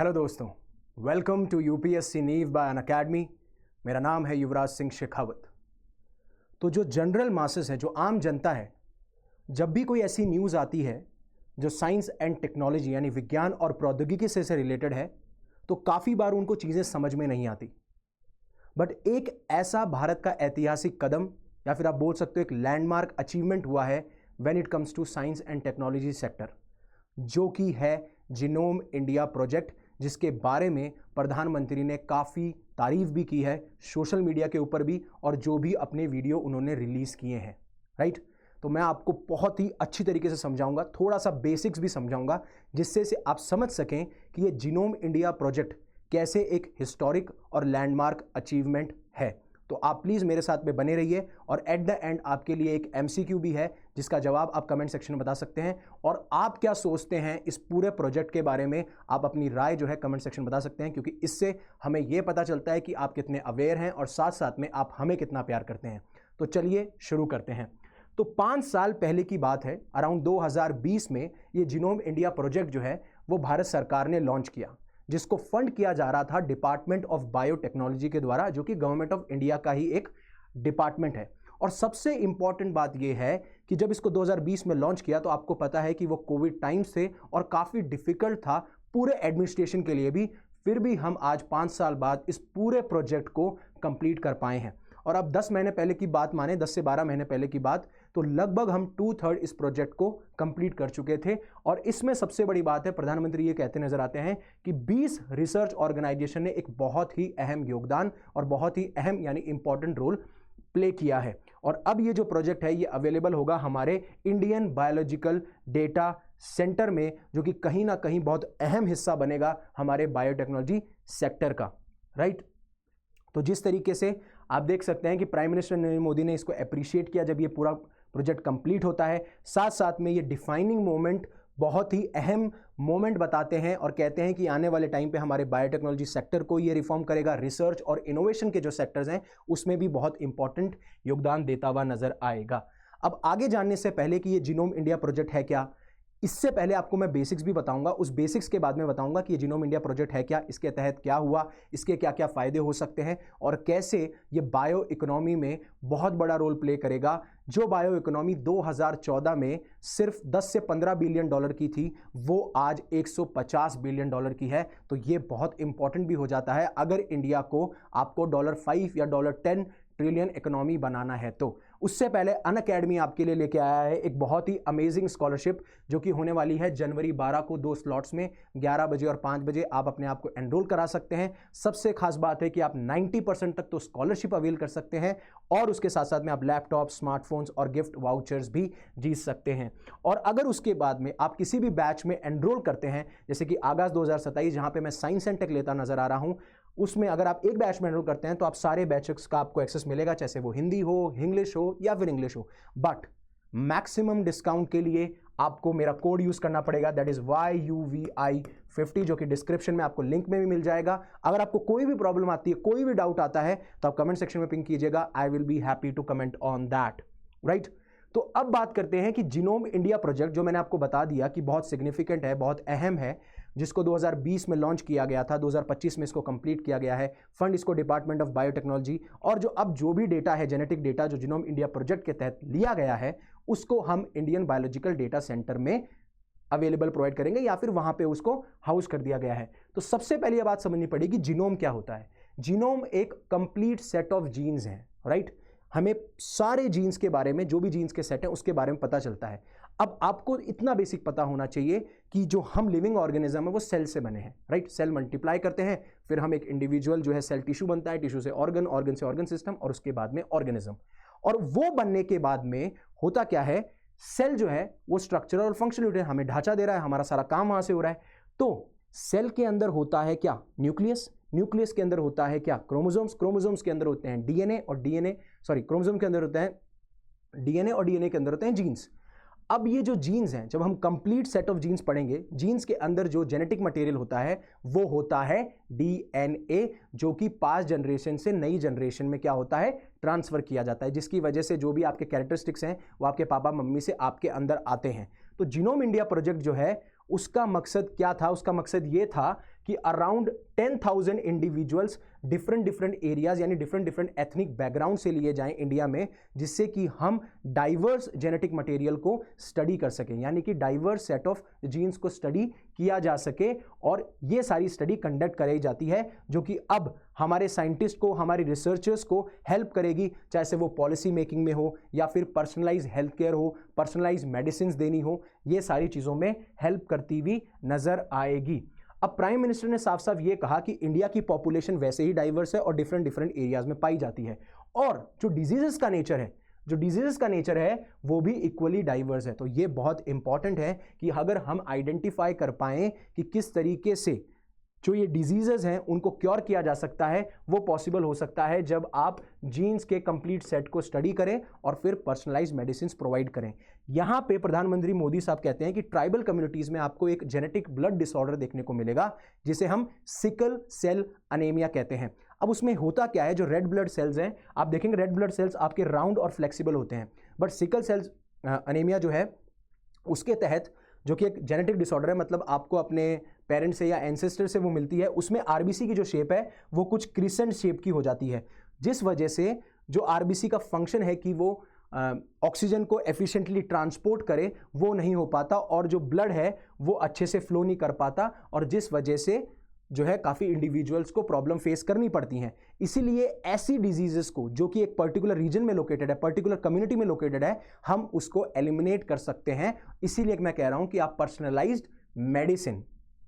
Hello दोस्तों, welcome to UPSC नीव bye अन academy. मेरा नाम है युवराज सिंह शेखावत। तो जो जनरल मासेस है, जो आम जनता है, जब भी कोई ऐसी न्यूज़ आती है जो साइंस एंड टेक्नोलॉजी यानी विज्ञान और प्रौद्योगिकी से रिलेटेड है, तो काफ़ी बार उनको चीज़ें समझ में नहीं आती। बट एक ऐसा भारत का ऐतिहासिक कदम या फिर आप बोल सकते हो एक लैंडमार्क अचीवमेंट हुआ है when it comes to science and technology sector, जो कि है जीनोम इंडिया प्रोजेक्ट, जिसके बारे में प्रधानमंत्री ने काफ़ी तारीफ भी की है सोशल मीडिया के ऊपर भी, और जो भी अपने वीडियो उन्होंने रिलीज़ किए हैं। राइट, तो मैं आपको बहुत ही अच्छी तरीके से समझाऊंगा, थोड़ा सा बेसिक्स भी समझाऊंगा, जिससे से आप समझ सकें कि ये जीनोम इंडिया प्रोजेक्ट कैसे एक हिस्टोरिक और लैंडमार्क अचीवमेंट है। तो आप प्लीज़ मेरे साथ में बने रहिए, और एट द एंड आपके लिए एक एमसीक्यू भी है जिसका जवाब आप कमेंट सेक्शन में बता सकते हैं। और आप क्या सोचते हैं इस पूरे प्रोजेक्ट के बारे में, आप अपनी राय जो है कमेंट सेक्शन में बता सकते हैं, क्योंकि इससे हमें यह पता चलता है कि आप कितने अवेयर हैं और साथ साथ में आप हमें कितना प्यार करते हैं। तो चलिए शुरू करते हैं। तो 5 साल पहले की बात है, अराउंड 2020 में ये जीनोम इंडिया प्रोजेक्ट जो है वो भारत सरकार ने लॉन्च किया, जिसको फंड किया जा रहा था डिपार्टमेंट ऑफ बायोटेक्नोलॉजी के द्वारा, जो कि गवर्नमेंट ऑफ इंडिया का ही एक डिपार्टमेंट है। और सबसे इंपॉर्टेंट बात यह है कि जब इसको 2020 में लॉन्च किया तो आपको पता है कि वो कोविड टाइम्स थे और काफ़ी डिफिकल्ट था पूरे एडमिनिस्ट्रेशन के लिए भी। फिर भी हम आज 5 साल बाद इस पूरे प्रोजेक्ट को कंप्लीट कर पाए हैं। और अब 10 महीने पहले की बात माने, 10 से 12 महीने पहले की बात, तो लगभग हम 2/3 इस प्रोजेक्ट को कंप्लीट कर चुके थे। और इसमें सबसे बड़ी बात है, प्रधानमंत्री ये कहते नजर आते हैं कि 20 रिसर्च ऑर्गेनाइजेशन ने एक बहुत ही अहम योगदान और बहुत ही अहम यानी इंपॉर्टेंट रोल प्ले किया है। और अब ये जो प्रोजेक्ट है ये अवेलेबल होगा हमारे इंडियन बायोलॉजिकल डेटा सेंटर में, जो कि कहीं ना कहीं बहुत अहम हिस्सा बनेगा हमारे बायोटेक्नोलॉजी सेक्टर का। राइट, तो जिस तरीके से आप देख सकते हैं कि प्राइम मिनिस्टर नरेंद्र मोदी ने इसको अप्रिशिएट किया जब ये पूरा प्रोजेक्ट कंप्लीट होता है, साथ साथ में ये डिफाइनिंग मोमेंट, बहुत ही अहम मोमेंट बताते हैं और कहते हैं कि आने वाले टाइम पे हमारे बायोटेक्नोलॉजी सेक्टर को ये रिफॉर्म करेगा, रिसर्च और इनोवेशन के जो सेक्टर्स हैं उसमें भी बहुत इंपॉर्टेंट योगदान देता हुआ नजर आएगा। अब आगे जानने से पहले कि ये जीनोम इंडिया प्रोजेक्ट है क्या, इससे पहले आपको मैं बेसिक्स भी बताऊंगा। उस बेसिक्स के बाद में बताऊंगा कि ये जीनोम इंडिया प्रोजेक्ट है क्या, इसके तहत क्या हुआ, इसके क्या क्या फायदे हो सकते हैं, और कैसे ये बायो इकोनॉमी में बहुत बड़ा रोल प्ले करेगा। जो बायो इकोनॉमी 2014 में सिर्फ 10 से 15 बिलियन डॉलर की थी, वो आज 150 बिलियन डॉलर की है। तो ये बहुत इंपॉर्टेंट भी हो जाता है अगर इंडिया को आपको $5 या $10 ट्रिलियन इकोनॉमी बनाना है। तो उससे पहले अनअकैडमी आपके लिए लेके आया है एक बहुत ही अमेजिंग स्कॉलरशिप, जो कि होने वाली है जनवरी 12 को 2 स्लॉट्स में, 11 बजे और 5 बजे आप अपने आप को एनरोल करा सकते हैं। सबसे खास बात है कि आप 90% तक तो स्कॉलरशिप अवेल कर सकते हैं, और उसके साथ साथ में आप लैपटॉप, स्मार्टफोन्स और गिफ्ट वाउचर्स भी जीत सकते हैं। और अगर उसके बाद में आप किसी भी बैच में एनरोल करते हैं, जैसे कि आगाज 2027 जहां पे मैं साइंस एंड टेक लेता नजर आ रहा हूं, उसमें अगर आप एक बैच में एनरोल करते हैं तो आप सारे बैचेस का आपको एक्सेस मिलेगा, चाहे वो हिंदी हो, इंग्लिश हो या फिर इंग्लिश हो। बट मैक्सिमम डिस्काउंट के लिए आपको मेरा कोड यूज करना पड़ेगा, दैट इज YUVI50, जो कि डिस्क्रिप्शन में आपको लिंक में भी मिल जाएगा। अगर आपको कोई भी प्रॉब्लम आती है, कोई भी डाउट आता है, तो आप कमेंट सेक्शन में पिंग कीजिएगा, I will be happy to comment on that. Right, तो अब बात करते हैं कि जीनोम इंडिया प्रोजेक्ट, जो मैंने आपको बता दिया कि बहुत सिग्निफिकेंट है, बहुत अहम है, जिसको 2020 में लॉन्च किया गया था, 2025 में इसको कंप्लीट किया गया है। फंड इसको डिपार्टमेंट ऑफ बायोटेक्नोलॉजी, और जो भी डेटा है, जेनेटिक डेटा जो जीनोम इंडिया प्रोजेक्ट के तहत लिया गया है, उसको हम इंडियन बायोलॉजिकल डेटा सेंटर में अवेलेबल प्रोवाइड करेंगे, या फिर वहां पे उसको हाउस कर दिया गया है। तो सबसे पहले यह बात समझनी पड़ेगी, जीनोम क्या होता है। जीनोम एक कंप्लीट सेट ऑफ जीन्स हैं। राइट, हमें सारे जीन्स के बारे में, जो भी जीन्स के सेट हैं उसके बारे में पता चलता है। अब आपको इतना बेसिक पता होना चाहिए कि जो हम लिविंग ऑर्गेनिज्म है वो सेल से बने हैं। राइट, सेल मल्टीप्लाई करते हैं, फिर हम एक इंडिविजुअल जो है सेल टिश्यू बनता है, टिश्यू से ऑर्गन, ऑर्गन से ऑर्गन सिस्टम, और उसके बाद में ऑर्गेनिज्म। और वो बनने के बाद में होता क्या है, सेल जो है वो स्ट्रक्चरल और फंक्शनल यूनिट हमें ढांचा दे रहा है, हमारा सारा काम वहां से हो रहा है। तो सेल के अंदर होता है क्या, न्यूक्लियस, न्यूक्लियस के अंदर होता है क्या, क्रोमोसोम्स, क्रोमोसोम्स के अंदर होते हैं डीएनए, और क्रोमोसोम के अंदर होते हैं डीएनए, और डीएनए के अंदर होते हैं जीन्स। अब ये जो जीन्स हैं, जब हम कंप्लीट सेट ऑफ जीन्स पढ़ेंगे, जीन्स के अंदर जो जेनेटिक मटेरियल होता है वो होता है डीएनए, जो कि पास्ट जनरेशन से नई जनरेशन में क्या होता है, ट्रांसफर किया जाता है, जिसकी वजह से जो भी आपके कैरेक्टरिस्टिक्स हैं वो आपके पापा मम्मी से आपके अंदर आते हैं। तो जीनोम इंडिया प्रोजेक्ट जो है उसका मकसद क्या था, उसका मकसद ये था कि around 10,000 individuals different different areas यानी डिफरेंट डिफरेंट एथनिक बैकग्राउंड से लिए जाएं इंडिया में, जिससे कि हम डाइवर्स जेनेटिक मटेरियल को स्टडी कर सकें, यानी कि डाइवर्स सेट ऑफ जीन्स को स्टडी किया जा सके। और ये सारी स्टडी कंडक्ट कराई जाती है, जो कि अब हमारे साइंटिस्ट को, हमारे रिसर्चर्स को हेल्प करेगी, चाहे से वो पॉलिसी मेकिंग में हो या फिर पर्सनलाइज हेल्थ केयर हो, पर्सनलाइज मेडिसिन देनी हो, ये सारी चीज़ों में हेल्प करती हुई नजर आएगी। अब प्राइम मिनिस्टर ने साफ साफ ये कहा कि इंडिया की पॉपुलेशन वैसे ही डाइवर्स है और डिफरेंट डिफरेंट एरियाज में पाई जाती है, और जो डिजीजेस का नेचर है वो भी इक्वली डाइवर्स है। तो ये बहुत इंपॉर्टेंट है कि अगर हम आइडेंटिफाई कर पाएं कि किस तरीके से जो ये डिजीजेस हैं उनको क्योर किया जा सकता है, वो पॉसिबल हो सकता है जब आप जीन्स के कंप्लीट सेट को स्टडी करें और फिर पर्सनलाइज मेडिसिन प्रोवाइड करें। यहां पे प्रधानमंत्री मोदी साहब कहते हैं कि ट्राइबल कम्युनिटीज में आपको एक जेनेटिक ब्लड डिसऑर्डर देखने को मिलेगा, जिसे हम सिकल सेल अनेमिया कहते हैं। अब उसमें होता क्या है, जो रेड ब्लड सेल्स हैं, आप देखेंगे रेड ब्लड सेल्स आपके राउंड और फ्लेक्सिबल होते हैं, बट सिकल सेल्स अनेमिया जो है उसके तहत, जो कि एक जेनेटिक डिसऑर्डर है, मतलब आपको अपने पेरेंट्स से या एंसेस्टर से वो मिलती है, उसमें आरबीसी की जो शेप है वो कुछ क्रिसेंट शेप की हो जाती है, जिस वजह से जो आरबीसी का फंक्शन है कि वो ऑक्सीजन को एफिशिएंटली ट्रांसपोर्ट करे, वो नहीं हो पाता, और जो ब्लड है वो अच्छे से फ्लो नहीं कर पाता, और जिस वजह से जो है काफ़ी इंडिविजुअल्स को प्रॉब्लम फेस करनी पड़ती हैं। इसीलिए ऐसी डिजीजेस को, जो कि एक पर्टिकुलर रीजन में लोकेटेड है, पर्टिकुलर कम्युनिटी में लोकेटेड है, हम उसको एलिमिनेट कर सकते हैं। इसीलिए मैं कह रहा हूं कि आप personalised medicine,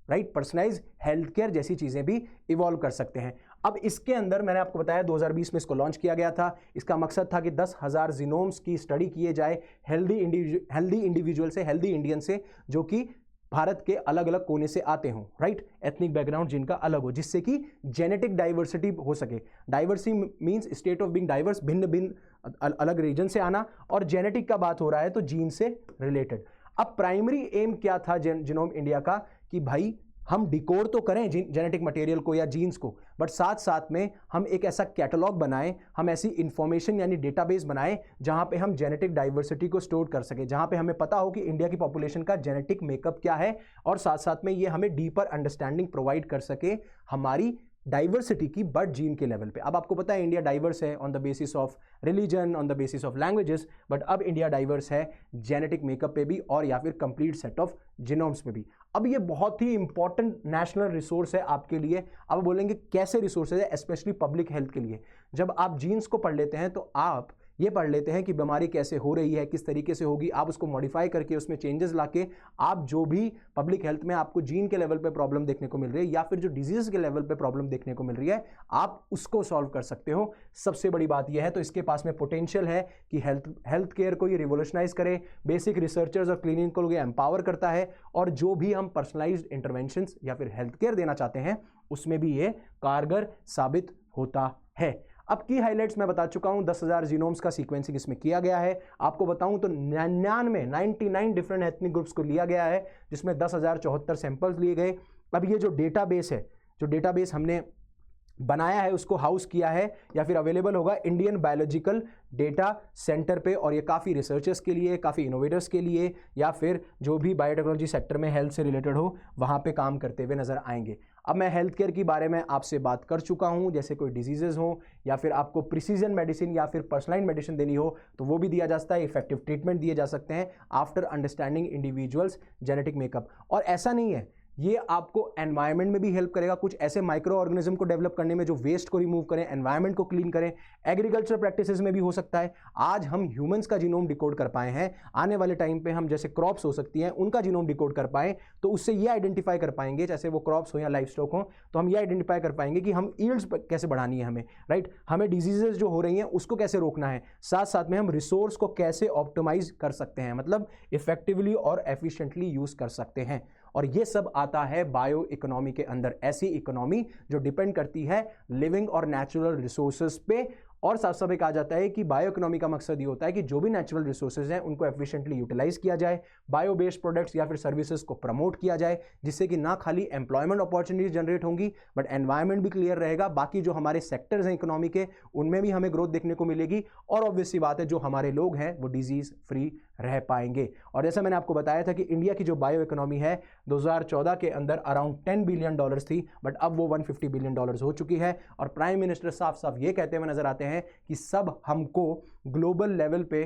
right, personalised health care जैसी चीजें भी इवॉल्व कर सकते हैं। अब इसके अंदर मैंने आपको बताया 2020 में इसको लॉन्च किया गया था। इसका मकसद था कि 10,000 जीनोम्स की स्टडी किए जाए हेल्दी इंडिविजुअल से, हेल्दी इंडियन से, जो कि भारत के अलग अलग कोने से आते हों, राइट, एथनिक बैकग्राउंड जिनका अलग हो, जिससे कि जेनेटिक डाइवर्सिटी हो सके। Diversity means state of being diverse, भिन्न भिन्न अलग रीजन से आना, और जेनेटिक का बात हो रहा है तो जीन से रिलेटेड। अब प्राइमरी एम क्या था जीनोम इंडिया का, कि भाई हम डिकोड तो करें जेनेटिक मटेरियल को या जीन्स को, बट साथ साथ में हम एक ऐसा कैटलॉग बनाएं, हम ऐसी इंफॉर्मेशन यानी डेटाबेस बनाएं जहां पे हम जेनेटिक डाइवर्सिटी को स्टोर कर सके, जहां पे हमें पता हो कि इंडिया की पॉपुलेशन का जेनेटिक मेकअप क्या है, और साथ साथ में ये हमें डीपर अंडरस्टैंडिंग प्रोवाइड कर सके हमारी डाइवर्सिटी की, बट जीन के लेवल पे। अब आपको पता है इंडिया डाइवर्स है on the basis of religion, on the basis of languages, but अब इंडिया डाइवर्स है जेनेटिक मेकअप पे भी, और या फिर कंप्लीट सेट ऑफ जीनोम्स में भी। अब ये बहुत ही इंपॉर्टेंट नेशनल रिसोर्स है आपके लिए। अब बोलेंगे कैसे रिसोर्सेज है, स्पेशली पब्लिक हेल्थ के लिए। जब आप जीन्स को पढ़ लेते हैं तो आप ये पढ़ लेते हैं कि बीमारी कैसे हो रही है, किस तरीके से होगी, आप उसको मॉडिफाई करके उसमें चेंजेस लाके आप जो भी पब्लिक हेल्थ में आपको जीन के लेवल पे प्रॉब्लम देखने को मिल रही है या फिर जो डिजीज के लेवल पे प्रॉब्लम देखने को मिल रही है, आप उसको सॉल्व कर सकते हो। सबसे बड़ी बात यह है, तो इसके पास में पोटेंशियल है कि हेल्थ केयर को ये रिवोल्यूशनाइज करे, बेसिक रिसर्चर्स और क्लिनिकल को ये एम्पावर करता है, और जो भी हम पर्सनलाइज्ड इंटरवेंशंस या फिर हेल्थ केयर देना चाहते हैं उसमें भी ये कारगर साबित होता है। अब की हाइलाइट्स मैं बता चुका हूं, 10,000 जीनोम्स का सीक्वेंसिंग इसमें किया गया है। आपको बताऊं तो 99 डिफरेंट एथनिक ग्रुप्स को लिया गया है, जिसमें 10,074 सैंपल्स लिए गए। अब ये जो डेटाबेस है, जो डेटाबेस हमने बनाया है उसको हाउस किया है या फिर अवेलेबल होगा इंडियन बायोलॉजिकल डेटा सेंटर पे, और ये काफ़ी रिसर्चर्स के लिए, काफ़ी इनोवेटर्स के लिए, या फिर जो भी बायोटेक्नोलॉजी सेक्टर में हेल्थ से रिलेटेड हो वहाँ पे काम करते हुए नजर आएंगे। अब मैं हेल्थ केयर के बारे में आपसे बात कर चुका हूँ, जैसे कोई डिजीजेज हो या फिर आपको प्रिसीजन मेडिसिन या फिर पर्सनलाइज्ड मेडिसिन देनी हो तो वो भी दिया जा सकता है, इफेक्टिव ट्रीटमेंट दिए जा सकते हैं after understanding individuals genetic makeup. और ऐसा नहीं है, ये आपको एनवायरनमेंट में भी हेल्प करेगा, कुछ ऐसे माइक्रो ऑर्गेनिज्म को डेवलप करने में जो वेस्ट को रिमूव करें, एनवायरनमेंट को क्लीन करें। एग्रीकल्चर प्रैक्टिसेस में भी हो सकता है। आज हम ह्यूमंस का जीनोम डिकोड कर पाए हैं, आने वाले टाइम पे हम जैसे क्रॉप्स हो सकती हैं उनका जीनोम डिकोड कर पाए तो उससे ये आइडेंटिफाई कर पाएंगे, जैसे वो क्रॉप्स हो या लाइफ स्टॉक हो, तो हम ये आइडेंटिफाई कर पाएंगे कि हम ईल्ड्स कैसे बढ़ानी है हमें, राइट, हमें डिजीजेज जो हो रही हैं उसको कैसे रोकना है, साथ साथ में हम रिसोर्स को कैसे ऑप्टिमाइज कर सकते हैं, मतलब इफेक्टिवली और एफिशिएंटली यूज कर सकते हैं। और ये सब आता है बायो इकोनॉमी के अंदर, ऐसी इकोनॉमी जो डिपेंड करती है लिविंग और नेचुरल रिसोर्सेज पे। और साफ साफ कहा जाता है कि बायो इकोनॉमी का मकसद ये होता है कि जो भी नेचुरल रिसोर्सेज हैं उनको एफिशिएंटली यूटिलाइज किया जाए, बायो बेस्ड प्रोडक्ट्स या फिर सर्विसेज को प्रमोट किया जाए, जिससे कि ना खाली एम्प्लॉयमेंट अपॉर्चुनिटीज जनरेट होंगी बट एनवायरनमेंट भी क्लियर रहेगा, बाकी जो हमारे सेक्टर्स हैं इकोनॉमी के उनमें भी हमें ग्रोथ देखने को मिलेगी, और ऑब्वियसली बात है जो हमारे लोग हैं वो डिजीज फ्री रह पाएंगे। और जैसा मैंने आपको बताया था कि इंडिया की जो बायो इकोनॉमी है 2014 के अंदर अराउंड $10 बिलियन थी, बट अब वो $150 बिलियन हो चुकी है। और प्राइम मिनिस्टर साफ साफ ये कहते हुए नजर आते हैं कि सब हमको ग्लोबल लेवल पे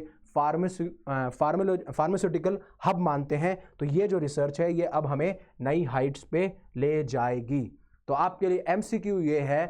फार्मास्यूटिकल हब मानते हैं। तो ये जो रिसर्च है ये अब हमें नई हाइट्स पे ले जाएगी। तो आपके लिए एमसीक्यू ये है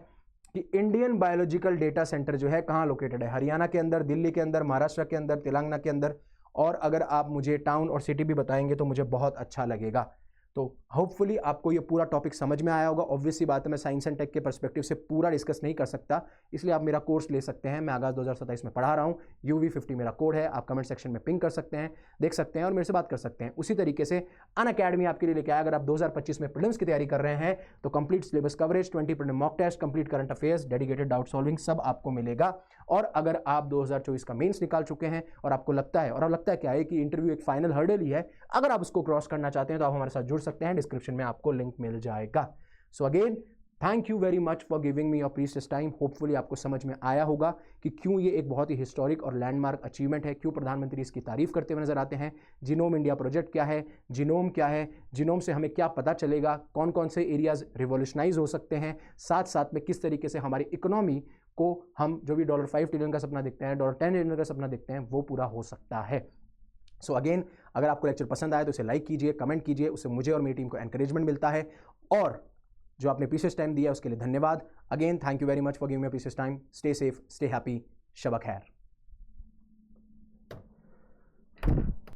कि इंडियन बायोलॉजिकल डेटा सेंटर जो है कहाँ लोकेटेड है, हरियाणा के अंदर, दिल्ली के अंदर, महाराष्ट्र के अंदर, तेलंगाना के अंदर। और अगर आप मुझे टाउन और सिटी भी बताएंगे तो मुझे बहुत अच्छा लगेगा। तो होपफुली आपको ये पूरा टॉपिक समझ में आया होगा। ऑब्वियसली बात है मैं साइंस एंड टेक के पर्सपेक्टिव से पूरा डिस्कस नहीं कर सकता, इसलिए आप मेरा कोर्स ले सकते हैं। मैं अगस्त 2027 में पढ़ा रहा हूँ। UV50 मेरा कोड है, आप कमेंट सेक्शन में पिंग कर सकते हैं, देख सकते हैं और मेरे से बात कर सकते हैं। उसी तरीके से अनअकैडमी आपके लिए लेके आया। अगर आप 2025 में प्रीलिम्स की तैयारी कर रहे हैं तो complete syllabus coverage, 20 prelim mock test, complete current affairs, dedicated doubt solving सब आपको मिलेगा। और अगर आप 2024 का मेंस निकाल चुके हैं और आपको लगता है, और अब लगता है क्या है कि इंटरव्यू एक फाइनल हर्डल ही है, अगर आप उसको क्रॉस करना चाहते हैं तो आप हमारे साथ जुड़ सकते हैं। डिस्क्रिप्शन में आपको लिंक मिल जाएगा। So again thank you very much for giving me your precious time. Hopefully आपको समझ में आया होगा कि क्यों ये एक बहुत ही हिस्टोरिक और लैंडमार्क अचीवमेंट है, क्यों प्रधानमंत्री इसकी तारीफ करते हुए नजर आते हैं। जीनोम इंडिया प्रोजेक्ट क्या है, जीनोम क्या है, जीनोम से हमें क्या पता चलेगा, कौन कौन से एरियाज रिवॉल्यूशनाइज हो सकते हैं, साथ साथ में किस तरीके से हमारी इकोनॉमी को हम जो भी $5 ट्रिलियन का सपना देखते हैं, $10 ट्रिलियन का सपना देखते हैं, वो पूरा हो सकता है। सो अगेन अगर आपको लेक्चर पसंद आए तो इसे लाइक कीजिए, कमेंट कीजिए, उससे मुझे और मेरी टीम को एनकरेजमेंट मिलता है। और जो आपने प्रीशियस टाइम दिया उसके लिए धन्यवाद। Again thank you very much for giving me precious time. Stay safe, stay happy, शब खैर।